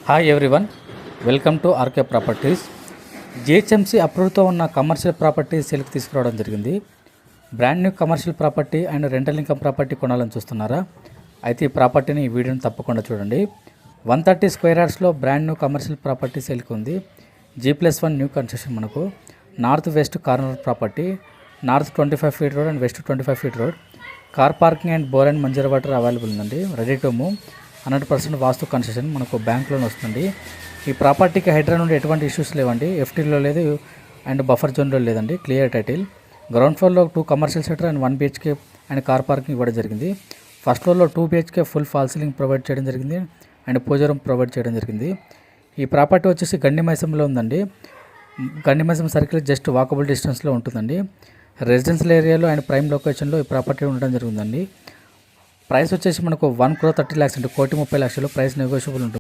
Hi everyone, welcome to RK properties. GHMC అప్రూవ్తో ఉన్న commercial property సేల్కి తీసుకురావడం జరిగింది. Brand new commercial property and rental income property కొనాలని చూస్తున్నారా? అయితే ఈ ప్రాపర్టీని ఈ వీడియోని తప్పకుండా చూడండి. 130 స్క్వేర్ యార్డ్స్లో బ్రాండ్ న్యూ కమర్షియల్ ప్రాపర్టీ సేల్కి ఉంది. G+1 new construction. మనకు north west corner property, north 25 feet road and west 25 feet road. Car parking and bore and Manjira water available ఉందండి. Ready to move, 100% vastu construction. మనకు బ్యాంక్ లోన్ వస్తుంది. ఈ ప్రాపర్టీకి హైడ్రా నుండి ఎటువంటి ఇష్యూస్ లేవండి. ఎఫ్టీలో లేదు అండ్ బఫర్ జోన్లో లేదండి. Clear title. గ్రౌండ్ ఫ్లోర్లో 2 commercial sector and 1 BHK and car parking ఇవ్వడం జరిగింది. ఫస్ట్ ఫ్లోర్లో 2 BHK full fall ceiling provide చేయడం జరిగింది అండ్ పూజ రూమ్ ప్రొవైడ్ చేయడం జరిగింది. ఈ ప్రాపర్టీ వచ్చేసి గండిమైసంలో ఉందండి. గండిమైసం సర్కిల్ జస్ట్ వాకబుల్ డిస్టెన్స్లో ఉంటుందండి. రెసిడెన్షియల్ ఏరియాలో అండ్ ప్రైమ్ లొకేషన్లో ఈ ప్రాపర్టీ ఉండడం జరుగుతుందండి. ప్రైస్ వచ్చేసి మనకు 1,30,00,000 అంటే 1,30,00,000 ప్రైస్ నెగోషియబుల్ ఉంటుంది.